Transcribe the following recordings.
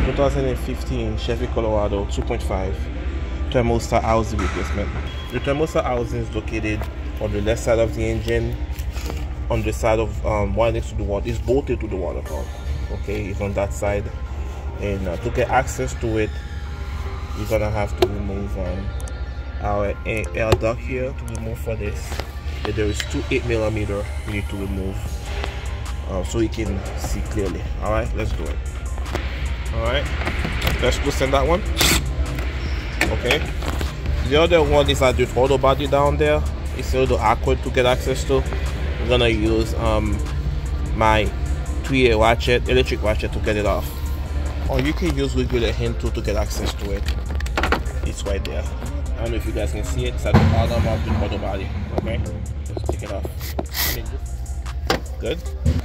2015 Chevy Colorado 2.5 thermostat housing replacement. The thermostat housing is located on the left side of the engine, on the side of one next to the water. It's bolted to the water pump. Okay, it's on that side, and to get access to it, you're gonna have to remove our air duct here to remove for this. And there is two 8mm we need to remove so you can see clearly. All right, let's do it. All right, let's loosen that one. Okay, the other one is at the auto body down there. It's a little awkward to get access to. I'm gonna use my 3A ratchet, electric ratchet, to get it off, or you can use regular hand tool to get access to it. It's right there. I don't know if you guys can see it. It's at the bottom of the auto body. Okay, let's take it off. Good.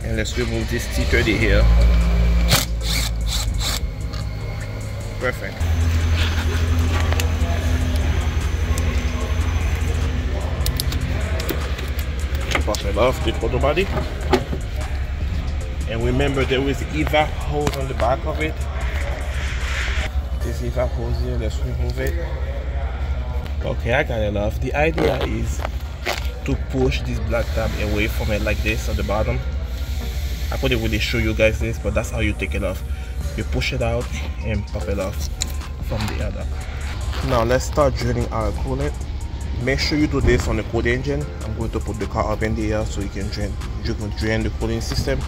And let's remove this T30 here. Perfect. Pop it off the auto body. And remember, there is evap hose on the back of it. This evap hose here, let's remove it. Okay, I got it off. The idea is to push this black tab away from it like this at the bottom. I couldn't really show you guys this, but that's how you take it off. You push it out and pop it off from the air duct. Now let's start draining our coolant. Make sure you do this on the cold engine. I'm going to put the car up in the air so you can drain the cooling system.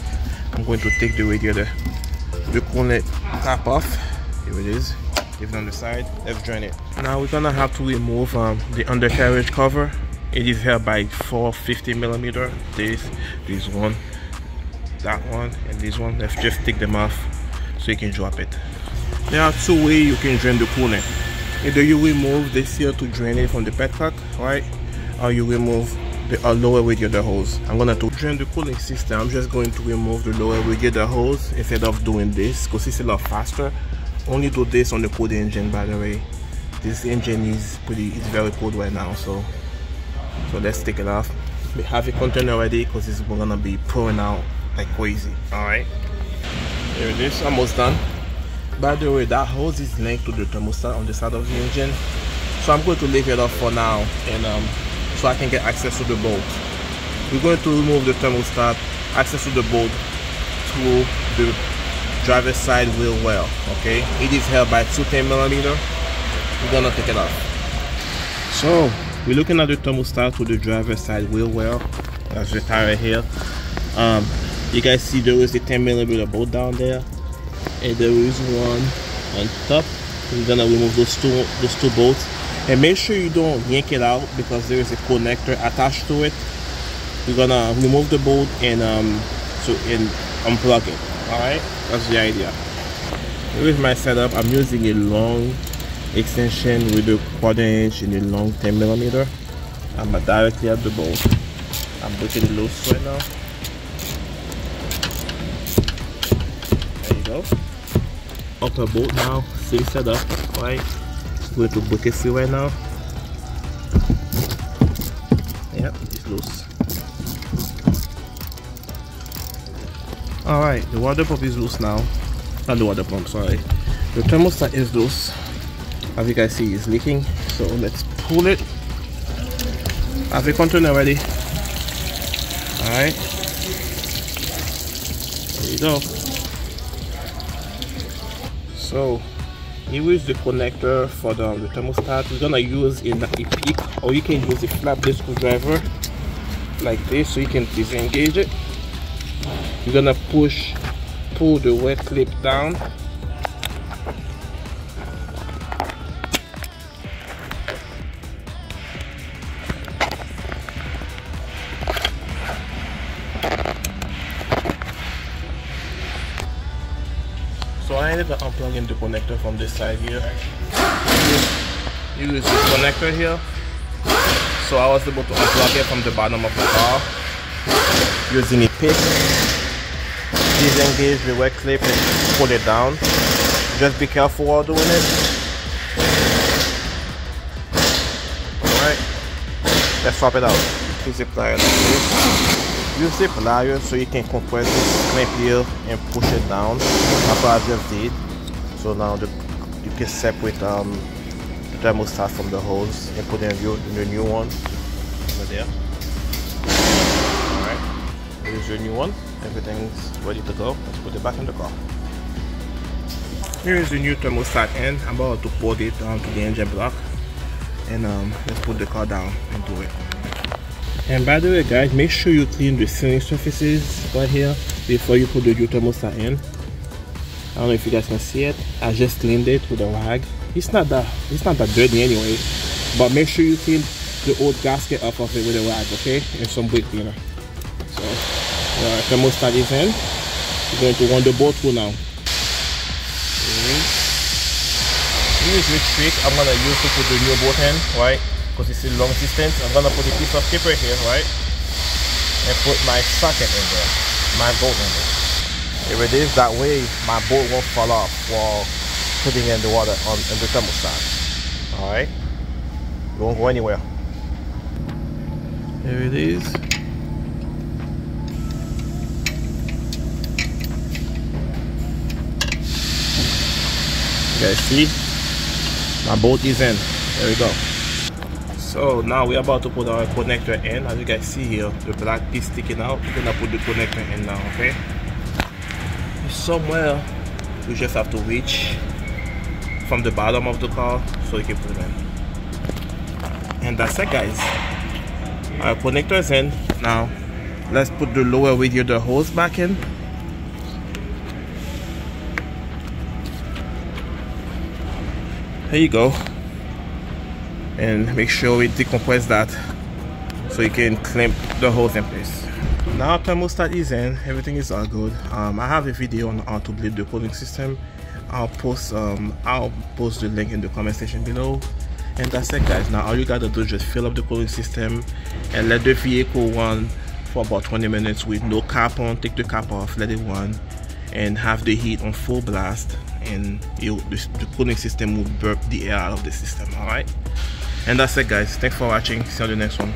I'm going to take the radiator, the coolant cap off. Here it is. Leave it on the side. Let's drain it. Now we're gonna have to remove the undercarriage cover. It is held by 450mm. This one, that one, and this one. Let's just take them off so you can drop it. There are two ways you can drain the coolant. Either you remove this here to drain it from the petcock, right? Or you remove the lower radiator hose. I'm gonna drain the cooling system. I'm just going to remove the lower radiator hose instead of doing this because it's a lot faster. Only do this on the cold engine, by the way. This engine is very cold right now, so let's take it off. We have a container ready because it's gonna be pouring out like crazy. All right, there it is, almost done. By the way, that hose is linked to the thermostat on the side of the engine, so I'm going to leave it off for now, and so I can get access to the bolt. We're going to remove the thermostat, access to the bolt through the driver's side wheel well. Okay, it is held by two 10mm. We're gonna take it off. So we're looking at the thermostat through the driver's side wheel well. That's the tire here. You guys see there is a 10mm bolt down there, and there is one on top. We're gonna remove those two bolts, and make sure you don't yank it out because there is a connector attached to it. We're gonna remove the bolt and unplug it. All right, that's the idea. Here is my setup. I'm using a long extension with a 1/4 inch and a long 10mm. I'm directly at the bolt. I'm breaking it loose right now. There you go. Upper bolt now, same setup, right? Going to break it free right now. Yep, it's loose. Alright, the water pump is loose now. Not the water pump, sorry. The thermostat is loose. As you guys see, it's leaking. So let's pull it. I have a container ready. Alright. There you go. So here is the connector for the thermostat. We're gonna use a pick, or you can use a flat blade screwdriver like this so you can disengage it. You're gonna pull the wet clip down. So I ended up unplugging the connector from this side here. Use this connector here. So I was able to unplug it from the bottom of the car using a pick. Disengage the wet clip and pull it down. Just be careful while doing it. Alright, let's swap it out. Use a pliers like this. Use the pliers so you can compress this clamp here and push it down. That's what I just did. So now you can separate the thermostat from the hose and put in the new one over there. Alright, here's your new one. Everything's ready to go. Let's put it back in the car. Here is the new thermostat end. I'm about to put it onto the engine block, and let's put the car down and do it. And by the way guys, make sure you clean the ceiling surfaces right here before you put the new thermostat in. I don't know if you guys can see it. I just cleaned it with a rag. It's not that dirty anyway, but make sure you clean the old gasket off of it with a rag, okay? And some brake cleaner. So the thermostat is in. We're going to run the bolt through now. Here's the trick I'm gonna use to put the new bolt in, right? Because it's a long distance. I'm gonna put a piece of paper here, right? And put my socket in there, my bolt in there. Here it is. That way my bolt won't fall off while putting in the water on in the thermostat. All right, it won't go anywhere. Here it is. You guys see? My bolt is in. There we go. So now we're about to put our connector in. As you guys see here, the black piece sticking out. We're gonna put the connector in now, okay? It's somewhere you just have to reach from the bottom of the car so you can put it in. And that's it guys. Our connector is in. Now let's put the lower radiator hose back in. Here you go, and make sure we decompress that so you can clamp the hose in place. Now thermostat is in, everything is all good. I have a video on how to bleed the cooling system. I'll post the link in the comment section below. And that's it guys. Now all you gotta do is just fill up the cooling system and let the vehicle run for about 20 minutes with no cap on. Take the cap off, let it run, and have the heat on full blast, and the cooling system will burp the air out of the system. All right, and that's it guys. Thanks for watching. See you on the next one.